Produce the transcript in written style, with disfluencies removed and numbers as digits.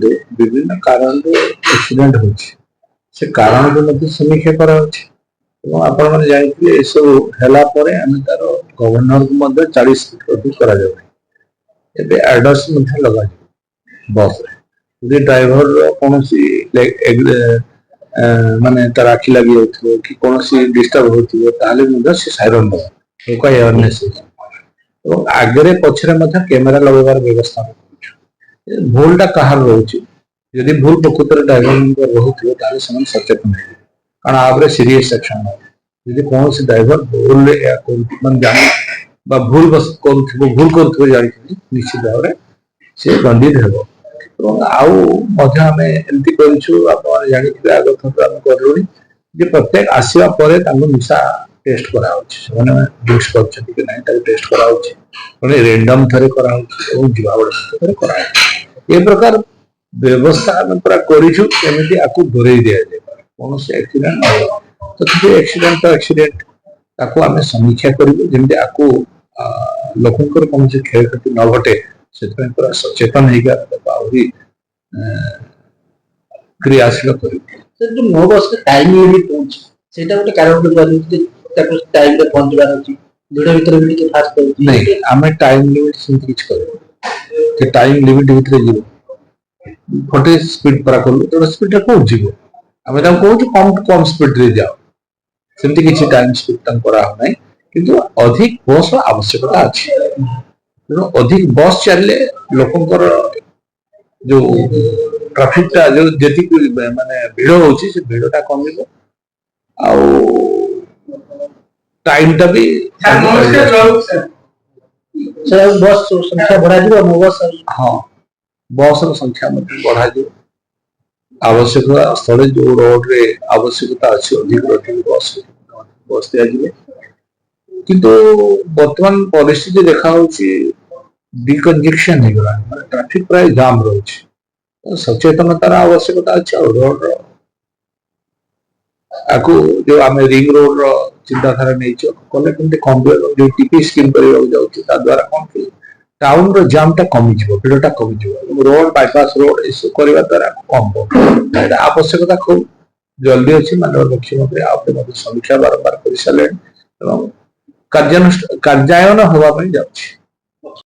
विभिन्न कारण एक्सीडेंट होछि से कारण को मते समीक्षा करा होछि এবং ଆପଣ ମାନେ ଜାଣିଥିଲେ ଏସବୁ ହେଲା ପରେ ଆମେ ତାର ଗଭର୍ଣ୍ଣରକୁ ମଧ୍ୟ 40 ଫିଟ ଅଧିକ କରାଯାଉ ଏବେ ଆଡର୍ସ ମଧ୍ୟ ଲଗାଯିବ ବସରେ ଯଦି ଡ୍ରାଇଭର କୌଣସି ମାନେ ତାର ଆଖି ଲାଗି ଯାଉଥିବ କି କୌଣସି ଡିଷ୍ଟର୍ବ ହେଉଥିବ ତାହେଲେ ମଧ୍ୟ ସେ ସାଇରନ୍ ଦେବ ଲୋକ ଆୱାରନେସ୍ ଏବଂ ଆଗରେ ପଛରେ ମଧ୍ୟ କ୍ୟାମେରା ଲଗାଇବାର ବ୍ୟବସ୍ଥା କରୁଛୁ ଭୁଲଟା କାହାର ରହୁଛି ଯଦି ଭୁଲ ପ୍ରକୃତରେ ଡ୍ରାଇଭରଙ୍କ ରହୁଥିବ ତାହେଲେ ସେମାନେ ସଚେତନ ହେବେ କାରଣ ଆପରେ ସିରିୟସ୍ ଆକ୍ସନ ହେବ ଯଦି କୌଣସି ଡ୍ରାଇଭର ଭୁଲରେ ମାନେ ଜାଣି ବା ଭୁଲ କରୁଥିବ ଜାଣିଛନ୍ତି ନିଶ୍ଚିତ ଭାବରେ ସେ ଦଣ୍ଡିତ ହେବ ଏବଂ ଆଉ ମଧ୍ୟ ଆମେ ଏମିତି କରିଛୁ ଆପଣ ଜାଣିଥିବେ ଆଗ ଥର ଆମେ କରିଲୁଣି ଯେ ପ୍ରତ୍ୟେକ ଆସିବା ପରେ ତାଙ୍କୁ ନିଶା ଟେଷ୍ଟ କରାହଉଛି ସେମାନେ ଡ୍ରିଙ୍କସ କରୁଛନ୍ତି କି ନାହିଁ ତାକୁ ଟେଷ୍ଟ କରାହଉଛି ପୁଣି ରେଣ୍ଡମ ଥରେ କରାହଉଛି ଏବଂ ଯିବା ବେଳେ ଥରେ କରାହଉଛି ଏ ପ୍ରକାର ବ୍ୟବସ୍ଥା ଆମେ ପୁରା କରିଛୁ କେମିତି ଆକୁ ଦୂରେଇ ଦିଆଯାଏ କୌଣସି ଆକ୍ସିଡେଣ୍ଟ ନ ହେବ ତଥାପି ଆକ୍ସିଡେଣ୍ଟ ତ ଆକ୍ସିଡେଣ୍ଟ ତାକୁ ଆମେ ସମୀକ୍ଷା କରିବୁ ଯେମିତି ଆକୁ ଲୋକଙ୍କର କୌଣସି କ୍ଷୟକ୍ଷତି ନ ଘଟେ ସେଥିପାଇଁ ପୁରା ସଚେତନ ହେଇକି ତାକୁ ଆହୁରି କ୍ରିୟାଶୀଳ କରିବୁ ମୋ ବସରେ ଟାଇମ ଲିମିଟ ରହୁଛି ସେଇଟା ଗୋଟେ କାରଣ ତାକୁ ଟାଇମରେ ପହଞ୍ଚିବାର ଅଛି ଭିଡ ଭିତରେ ବି ଟିକେ ଫାଷ୍ଟ କରୁଛି ନାଇଁ ଆମେ ଟାଇମ ଲିମିଟ ସେମିତି କିଛି କରିବୁ କି ଟାଇମ ଲିମିଟ ଭିତରେ ଯିବୁ 40 ସ୍ପିଡ ପରା କଲୁ ତ ସ୍ପିଡରେ କୋଉ ଯିବ ଆମେ ତାଙ୍କୁ କହୁଛୁ କମ ସ୍ପିଡରେ ଯାଅ ସେମିତି କିଛି ଟାଇମ ସ୍ପିଡ ତାଙ୍କୁ କରାହଉ ନାହିଁ କିନ୍ତୁ ଅଧିକ ବସ୍ ଆବଶ୍ୟକତା ଅଛି ତେଣୁ ଅଧିକ ବସ୍ ଚାଲିଲେ ଲୋକଙ୍କର ଯୋଉ ଟ୍ରାଫିକଟା ଯୋଉ ଯେତିକି ମାନେ ଭିଡ ହଉଛି ସେ ଭିଡଟା କମିବ ଆଉ ଟାଇମଟା ବି ବସ୍ ସଂଖ୍ୟା ବଢାଯିବ ମୋ ବସ୍ ହଁ ବସର ସଂଖ୍ୟା ମଧ୍ୟ ବଢାଯିବ आवश्यकता स्थले जो रोड रे आवश्यकता अच्छी अधिक बस दिया किंतु वर्तमान परिस्थिति देखा डिकंजेक्शन ट्रैफिक प्राय जाम रही सचेतनतार आवश्यकता अच्छे रोड आपको जो आम रिंग रोड चिंताधारा नहीं कले कम जो टीपी स्कीम करने द्वारा कौन कि टाउन रो जाम टा कमी भिड़टा कमी रोड बाईपास रोड इस करने द्वारा कम आवश्यकता खूब जल्दी अच्छी माननीय मुख्यमंत्री आपने समीक्षा बारंबार कर सारे कार्यान्वयन होगा जाऊँ।